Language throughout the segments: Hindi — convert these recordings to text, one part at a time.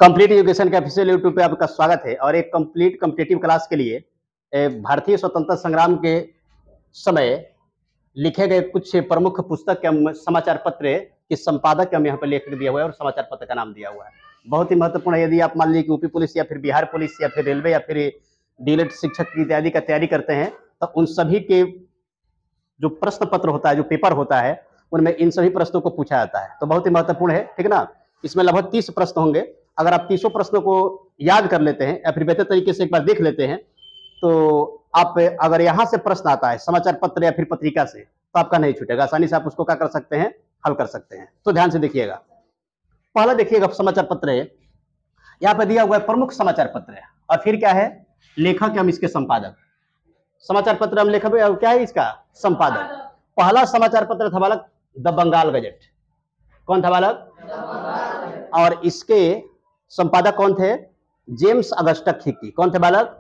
कंप्लीट एजुकेशन के ऑफिशियल यूट्यूब पे आपका स्वागत है। और एक कंप्लीट कॉम्पिटिटिव क्लास के लिए भारतीय स्वतंत्रता संग्राम के समय लिखे गए कुछ प्रमुख पुस्तक के समाचार पत्र के संपादक हम यहाँ पे लेख दिया हुआ है और समाचार पत्र का नाम दिया हुआ है। बहुत ही महत्वपूर्ण है। यदि आप मान लीजिए यूपी पुलिस या फिर बिहार पुलिस या फिर रेलवे या फिर डीएलएड शिक्षक इत्यादि का तैयारी करते हैं तो उन सभी के जो प्रश्न पत्र होता है, जो पेपर होता है, उनमें इन सभी प्रश्नों को पूछा जाता है। तो बहुत ही महत्वपूर्ण है, ठीक ना। इसमें लगभग 30 प्रश्न होंगे। अगर आप 30 प्रश्नों को याद कर लेते हैं या फिर बेहतर तरीके से एक बार देख लेते हैं तो आप अगर यहाँ से प्रश्न आता है समाचार पत्र या फिर पत्रिका से तो आपका नहीं छूटेगा। आसानी से आप उसको क्या कर सकते हैं, हल कर सकते हैं। तो ध्यान से देखिएगा। पहला देखिएगा समाचार पत्र है, यहाँ पे दिया हुआ है प्रमुख समाचार पत्र है और फिर क्या है, लेखक हम इसके संपादक। समाचार पत्र हम लेखक क्या है, इसका संपादक। पहला समाचार पत्र था बालक द बंगाल गजट। कौन था बालक? और इसके संपादक कौन थे? James Augustus Hicky. कौन थे बालक?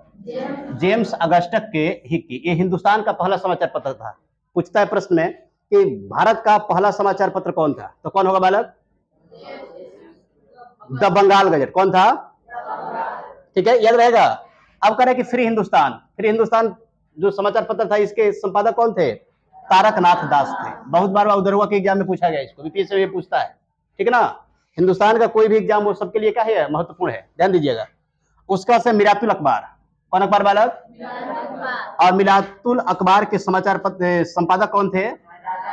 जेम्स अगस्टक के हिक्की। ये हिंदुस्तान का पहला समाचार पत्र था। पूछता है प्रश्न में कि भारत का पहला समाचार पत्र कौन था, तो कौन होगा बालक? The Bengal Gazette. कौन था? ठीक है, याद रहेगा। अब कह रहे कि फ्री हिंदुस्तान। फ्री हिंदुस्तान जो समाचार पत्र था, इसके संपादक कौन थे? तारकनाथ दास थे। बहुत बार उधरवा के एग्जाम में पूछा गया, इसको बीपीएससी में पूछता है, ठीक है ना। हिंदुस्तान का कोई भी एग्जाम वो सबके लिए क्या है, महत्वपूर्ण है, ध्यान दीजिएगा। उसका से मिरातुल अखबार। कौन अखबार बालक? और मिरातुल अखबार के समाचार पत्र संपादक कौन थे?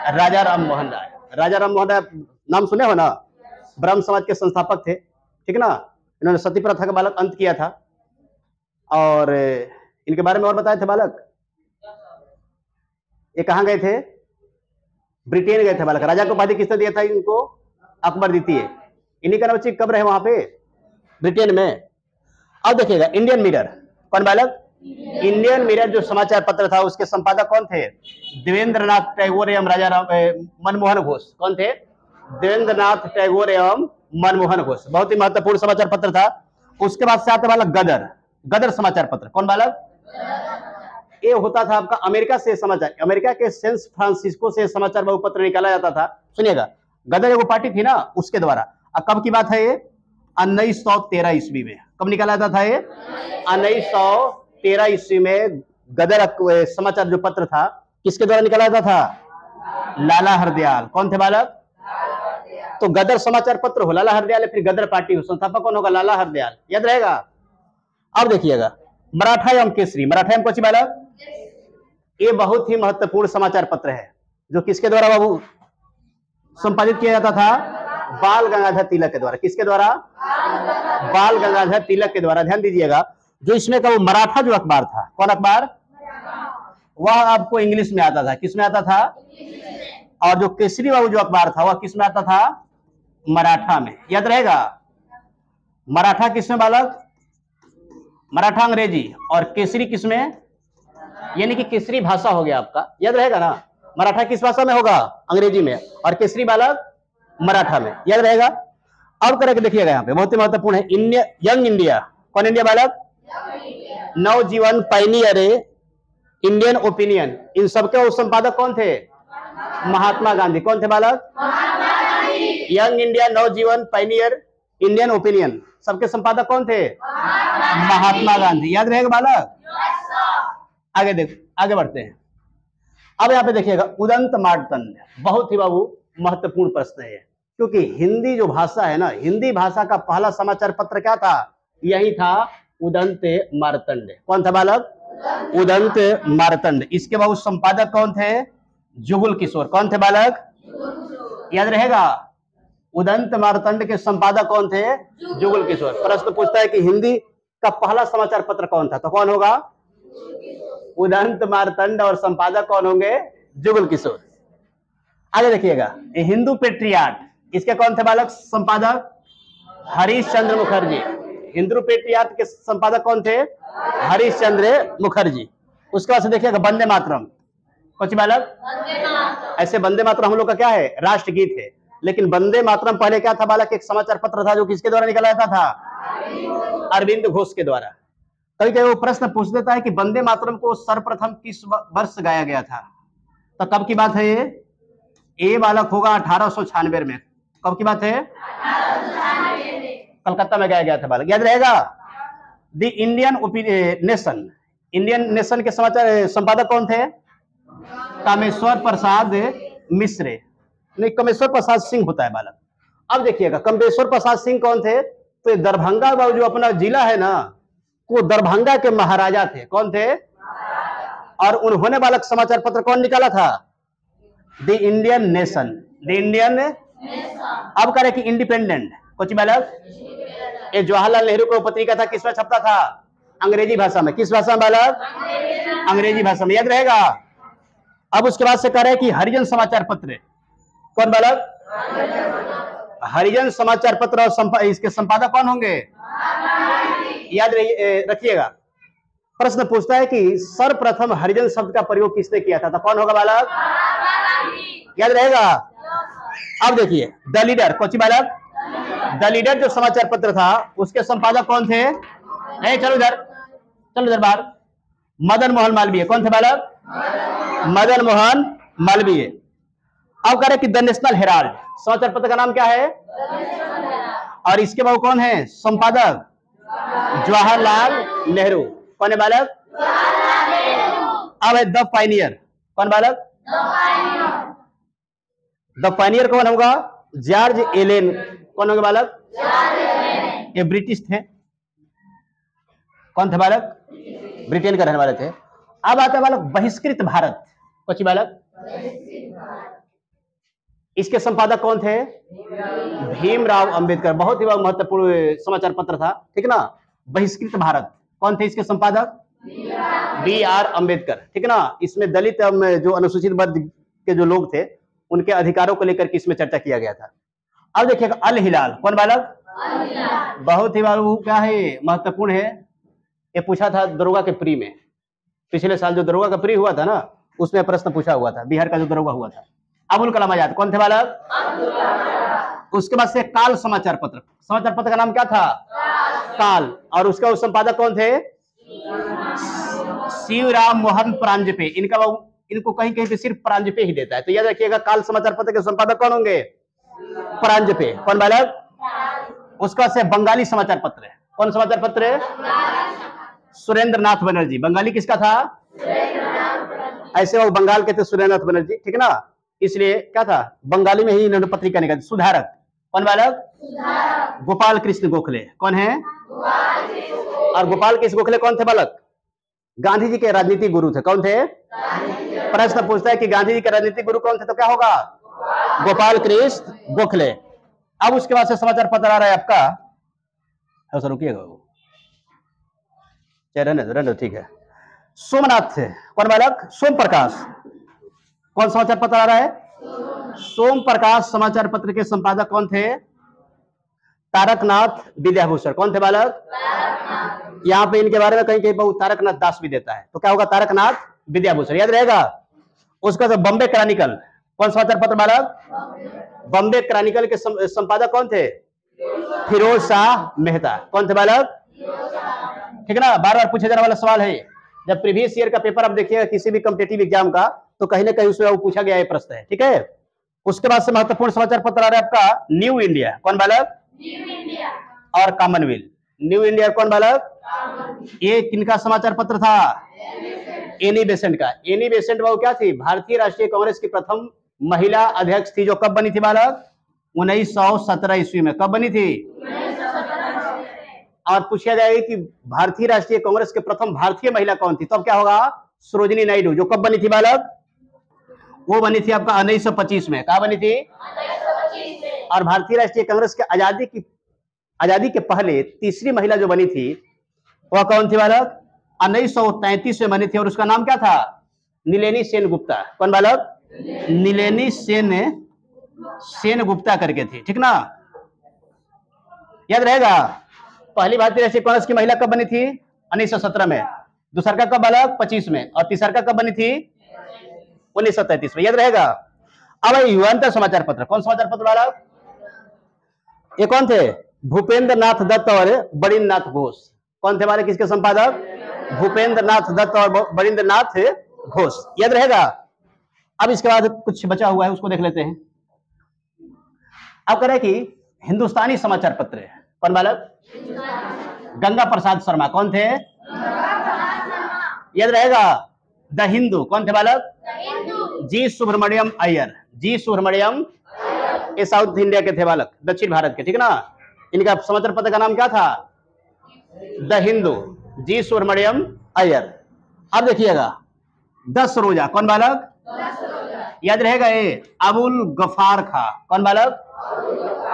राजा राम मोहन राय। राजा राम मोहन राय नाम सुने हो ना, ब्रह्म समाज के संस्थापक थे, ठीक है ना। इन्होंने सती प्रथा का बालक अंत किया था। और इनके बारे में और बताए थे बालक, ये कहां गए थे? ब्रिटेन गए थे बालक। राजा को उपाधि किसने दिया था इनको? अकबर द्वितीय। इन्हीं का नाम कब रहे वहां पे? ब्रिटेन में। अब देखिएगा इंडियन मिरर। कौन बालक? इंडियन मिरर जो समाचार पत्र था उसके संपादक कौन थे? देवेंद्रनाथ टैगोर एवं राजा राम मनमोहन घोष। कौन थे? देवेंद्रनाथ टैगोर एवं मनमोहन घोष। बहुत ही महत्वपूर्ण समाचार पत्र था। उसके बाद से आता बालक गदर। गदर समाचार पत्र। कौन बालक? ये होता था आपका अमेरिका से समाचार, अमेरिका के सैन फ्रांसिस्को से समाचार बहु पत्र निकाला जाता था। सुनिएगा, गदर एगो पार्टी थी ना, उसके द्वारा। अब कब की बात है ये? 1913 ईस्वी में। कब निकाला जाता था ये? 1913 ईस्वी में गदर समाचार जो पत्र था किसके द्वारा निकाला जाता था? लाला हरदयाल। कौन थे बालक? तो गदर समाचार पत्र हो, लाला हरदयाल, फिर गदर पार्टी हो, संस्थापक कौन होगा? लाला हरदयाल। याद रहेगा। अब देखिएगा मराठा एवं केसरी। मराठा एवं कौन बालक? ये बहुत ही महत्वपूर्ण समाचार पत्र है जो किसके द्वारा बाबू संपादित किया जाता था? बाल गंगाधर तिलक के द्वारा। किसके द्वारा? बाल गंगाधर तिलक के द्वारा। ध्यान दीजिएगा, जो इसमें का वो मराठा जो अखबार था, कौन अखबार? वह आपको इंग्लिश में आता था। किस में आता था? और जो केसरी बाबू जो अखबार था वह किस में आता था? मराठा में। याद रहेगा। मराठा किस में बालक? मराठा अंग्रेजी, और केसरी किस में? यानी कि केसरी भाषा हो गया आपका। याद रहेगा ना। मराठा किस भाषा में होगा? अंग्रेजी में। और केसरी बालक मराठा में। याद रहेगा। अब करके देखिएगा यहाँ पे बहुत ही महत्वपूर्ण है, यंग इंडिया। कौन इंडिया बालक? नवजीवन, पायनियर, इंडियन ओपिनियन। इन सबके संपादक कौन थे? महात्मा गांधी। कौन थे बालक? यंग इंडिया, नवजीवन, पायनियर, इंडियन ओपिनियन, सबके संपादक कौन थे? महात्मा गांधी। याद रहेगा बालक। आगे बढ़ते हैं। अब यहाँ पे देखिएगा उदंत मार्तंड। बहुत ही बाबू महत्वपूर्ण प्रश्न है, क्योंकि हिंदी जो भाषा है ना, हिंदी भाषा का पहला समाचार पत्र क्या था? यही था उदंत मार्तंड। कौन था बालक? उदंत मार्तंड। इसके बाबू संपादक कौन थे? जुगल किशोर। कौन थे बालक? याद रहेगा। उदंत मार्तंड के संपादक कौन थे? जुगल किशोर। प्रश्न पूछता है कि हिंदी का पहला समाचार पत्र कौन था, तो कौन होगा? उदंत मार्तंड। और संपादक कौन होंगे? जुगल किशोर। आगे देखिएगा, हिंदू पेट्रियाट, इसके कौन थे बालक? संपादक हरीश चंद्र मुखर्जी। हिंदू पेट्रियाट के संपादक कौन थे? हरीश चंद्र मुखर्जी। उसके बाद से देखिएगा वंदे मातरम। कौन सी बालक? ऐसे वंदे मातरम हम लोग का क्या है? राष्ट्रगीत है। लेकिन वंदे मातरम पहले क्या था बालक? एक समाचार पत्र था जो किसके द्वारा निकाला जाता था? अरविंद घोष के द्वारा। कभी कभी वो प्रश्न पूछ देता है कि वंदे मातरम को सर्वप्रथम किस वर्ष गाया गया था, तो कब की बात है ये? ए बालक होगा 1896 में। कब की बात है? कलकत्ता में गाया गया था बालक, याद रहेगा। The Indian nation, Indian nation के समाचार संपादक कौन थे? कामेश्वर प्रसाद मिश्र। नहीं, कामेश्वर प्रसाद सिंह होता है बालक। अब देखिएगा कामेश्वर प्रसाद सिंह कौन थे? तो दरभंगा जो अपना जिला है ना, वो दरभंगा के महाराजा थे। कौन थे? और उन्होंने बालक समाचार पत्र कौन निकाला था? The Indian nation, the Indian. अब कह रहे कि इंडिपेंडेंट कुछ बालक, ये जवाहरलाल नेहरू को पत्रिका था, किसमें छपता था? अंग्रेजी भाषा में। किस भाषा में बालक? अंग्रेजी भाषा में, याद रहेगा। अब उसके बाद से कह रहे कि हरिजन समाचार पत्र, कौन बालक? हरिजन समाचार पत्र और इसके संपादक कौन होंगे? याद रखिएगा। प्रश्न पूछता है कि सर्वप्रथम हरिजन शब्द का प्रयोग किसने किया था? तो कौन होगा बालक? याद रहेगा। अब देखिए द लीडर, कौन सी बालक? द लीडर जो समाचार पत्र था उसके संपादक कौन थे? नहीं, चलो इधर, चलो इधर बाहर। मदन मोहन मालवीय। कौन थे बालक? मदन मोहन मालवीय। अब कह रहे कि द नेशनल हेराल्ड समाचार पत्र का नाम क्या है? और इसके बाद कौन है संपादक? जवाहरलाल नेहरू। कौन है बालक? अब है द पायनियर, कौन बालक? द पायनियर कौन होगा? George Allen. कौन होगा बालक? ये ब्रिटिश थे। कौन थे बालक? ब्रिटेन का रहने वाले थे। अब आता है बालक बहिष्कृत भारत, कौन बालक? इसके संपादक कौन थे? भीमराव अंबेडकर। बहुत ही महत्वपूर्ण समाचार पत्र था, ठीक ना। बहिष्कृत भारत, कौन थे इसके संपादक? बी.आर. अंबेडकर, ठीक ना। इसमें दलित जो अनुसूचित वर्ग के जो लोग थे उनके अधिकारों को लेकर के इसमें चर्चा किया गया था। अब देखिएगा अल हिलाल, कौन बालक? बहुत ही क्या है, महत्वपूर्ण है। ये पूछा था दरोगा के प्री में, पिछले साल जो दरोगा का प्री हुआ था ना, उसमें प्रश्न पूछा हुआ था, बिहार का जो दरोगा हुआ था। अबुल कलाम आजाद, कौन थे बालक? उसके बाद से काल समाचार पत्र, समाचार पत्र का नाम क्या था? काल। और उसका संपादक कौन थे? शिवराम मोहन परांजपे। इनको कहीं कहीं पे सिर्फ परांजपे ही देता है, तो याद रखिएगा काल समाचार पत्र के संपादक कौन होंगे? परांजपे। कौन बालक? उसका से बंगाली समाचार पत्र है, कौन समाचार पत्र है? सुरेंद्र नाथ बनर्जी। बंगाली किसका था? ऐसे वो बंगाल के थे सुरेंद्र नाथ बनर्जी, ठीक ना। इसलिए क्या था, बंगाली में ही इन्होंने पत्रिका निकाली। सुधारक, कौन बालक? गोपाल कृष्ण गोखले। कौन है? और गोपाल कृष्ण गोखले कौन थे बालक? गांधी जी के राजनीतिक गुरु थे। कौन थे? प्रश्न पूछता है कि गांधी जी के राजनीतिक गुरु कौन थे, तो क्या होगा? गोपाल कृष्ण गोखले। अब उसके बाद से समाचार पत्र आ रहा है आपका, रुकिएगा, रहने, ठीक है। सोमनाथ, कौन बालक? सोम प्रकाश। कौन समाचार पत्र आ रहा है? सोम प्रकाश समाचार पत्र के संपादक कौन थे? तारकनाथ विद्याभूषण। कौन थे बालक? यहाँ पे इनके बारे में कहीं कहीं बहुत तारकनाथ दास भी देता है, तो क्या होगा? तारकनाथ विद्याभूषण, याद रहेगा। उसका तो बॉम्बे क्रॉनिकल, कौन समाचार पत्र बालक? बॉम्बे क्रॉनिकल के संपादक कौन थे? फिरोज शाह मेहता। कौन थे बालक? ठीक है ना, बार बार पूछे जाने वाला सवाल है। जब प्रीवियस ईयर का पेपर आप देखिएगा किसी भी कॉम्पिटिटिव एग्जाम का, तो कहीं ना कहीं उसमें वो पूछा गया है प्रश्न है, ठीक है। उसके बाद से महत्वपूर्ण समाचार पत्र आ रहा है आपका न्यू इंडिया। कौन बालक? New India. और कॉमनवेल्थ। न्यू इंडिया कौन बालक? ये किनका समाचार पत्र था? एनी बेसेंट का। एनी बेसेंट वो क्या थी? भारतीय राष्ट्रीय कांग्रेस की प्रथम महिला अध्यक्ष थी, जो कब बनी थी बालक? 1917 ईस्वी में। कब बनी थी? 1917। और पूछा जाएगा कि भारतीय राष्ट्रीय कांग्रेस के प्रथम भारतीय महिला कौन थी, तो अब क्या होगा? सरोजिनी नायडू। जो कब बनी थी बालक? वो बनी थी आपका 1925 में। कहा बनी थी? 1925 में। और भारतीय राष्ट्रीय कांग्रेस के आजादी के पहले तीसरी महिला जो बनी थी वह कौन थी बालक? 1933 में बनी थी, और उसका नाम क्या था? नीलेनी सेन गुप्ता। कौन बालक? नीलेनी सेन गुप्ता करके थी, ठीक ना, याद रहेगा। पहली भारतीय राष्ट्रीय कांग्रेस की महिला कब बनी थी? 1917 में। दूसरा का कब बालक? 25 में। और तीसरा का कब बनी थी? 1933 में, याद रहेगा। अब युगांतर समाचार पत्र, कौन समाचार पत्र बालक? ये कौन थे? भूपेंद्र नाथ दत्त और बरिंद्र नाथ घोष। कौन थे बालक इसके संपादक? भूपेंद्र नाथ दत्त और बरिंद्र नाथ घोष, याद रहेगा। अब इसके बाद कुछ बचा हुआ है, उसको देख लेते हैं। अब कह रहे कि हिंदुस्तानी समाचार पत्र, कौन बालक? गंगा प्रसाद शर्मा। कौन थे? याद रहेगा। द हिंदू कौन थे बालक? जी सुब्रमण्यम अय्यर। जी सुब्रमण्यम, ये साउथ इंडिया के थे बालक, दक्षिण भारत के, ठीक ना। इनका समाचार पत्र का नाम क्या था? द हिंदू, जी सुब्रमण्यम अय्यर। अब देखिएगा 10 रोजा। कौन बालक? याद रहेगा ये अबुल गफार खां। कौन बालक?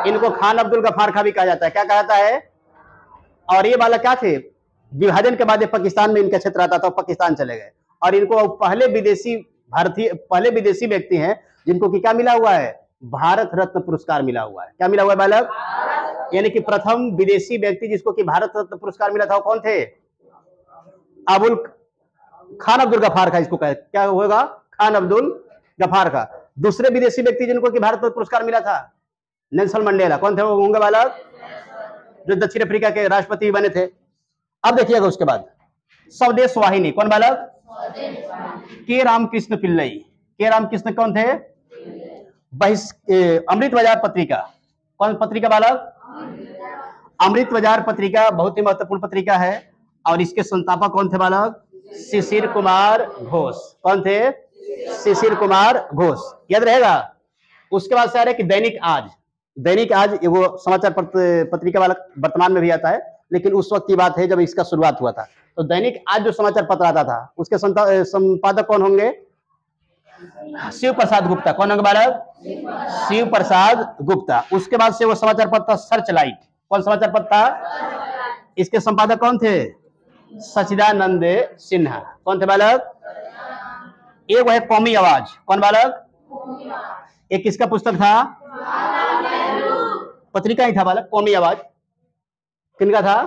इनको खान अब्दुल गफार खां भी कहा जाता है। क्या कहा जाता है? और ये बालक क्या थे? विभाजन के बाद पाकिस्तान में इनका क्षेत्र आता था, पाकिस्तान चले गए। और इनको पहले विदेशी व्यक्ति हैं जिनको कि क्या मिला हुआ है? भारत रत्न पुरस्कार मिला हुआ है। क्या मिला हुआ है बालक? यानी कि प्रथम विदेशी व्यक्ति जिसको कि भारत रत्न पुरस्कार मिला था वो कौन थे? अबुल खान अब्दुल गफार खां इसको क्या होगा? खान अब्दुल गफार खां। दूसरे विदेशी व्यक्ति जिनको कि भारत रत्न पुरस्कार मिला था नेल्सन मंडेला। कौन थे वो होंगे बालक? जो दक्षिण अफ्रीका के राष्ट्रपति बने थे। अब देखिएगा उसके बाद स्वदेश वाहिनी। कौन बालक? के रामकृष्ण पिल्लई। के रामकृष्ण कौन थे? अमृत बाजार पत्रिका। कौन पत्रिका बालक? अमृत बाजार पत्रिका बहुत ही महत्वपूर्ण पत्रिका है। और इसके संस्थापक कौन थे बालक? शिशिर कुमार घोष। कौन थे? शिशिर कुमार घोष। याद रहेगा। उसके बाद से आ रहा है कि दैनिक आज। दैनिक आज वो समाचार पत्रिका वाला वर्तमान में भी आता है, लेकिन उस वक्त की बात है जब इसका शुरुआत हुआ था। तो दैनिक आज जो समाचार पत्र आता था उसके संपादक कौन होंगे? शिव प्रसाद गुप्ता। कौन होंगे बालक? शिव प्रसाद गुप्ता। उसके बाद से वो समाचार पत्र सर्च लाइट। कौन समाचार पत्र था? इसके संपादक कौन थे? सचिदानंद सिन्हा। कौन थे बालक? एक है कौमी आवाज। कौन बालक? एक किसका पुस्तक था? पत्रिका ही था बालक, कौमी आवाज। किनका था?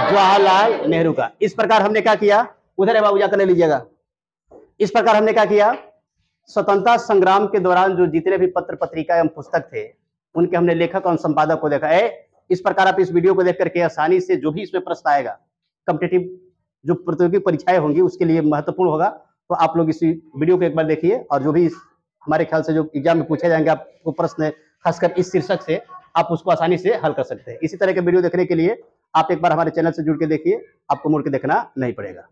जवाहरलाल नेहरू का। इस प्रकार हमने क्या किया? उधर है बाबू, जाकर ले लीजिएगा। इस प्रकार हमने क्या किया? स्वतंत्रता संग्राम के दौरान जो जितने भी पत्र पत्रिका एवं पुस्तक थे उनके हमने लेखक और संपादक को देखा है। इस प्रकार आप इस वीडियो को देख करके आसानी से जो भी इसमें प्रश्न आएगा, कॉम्पिटिटिव जो प्रतियोगी परीक्षाएं होंगी उसके लिए महत्वपूर्ण होगा। तो आप लोग इस वीडियो को एक बार देखिए और जो भी हमारे ख्याल से जो एग्जाम में पूछे जाएंगे आपको प्रश्न, खासकर इस शीर्षक से, आप उसको आसानी से हल कर सकते हैं। इसी तरह के वीडियो देखने के लिए आप एक बार हमारे चैनल से जुड़ के देखिए, आपको मुड़ के देखना नहीं पड़ेगा।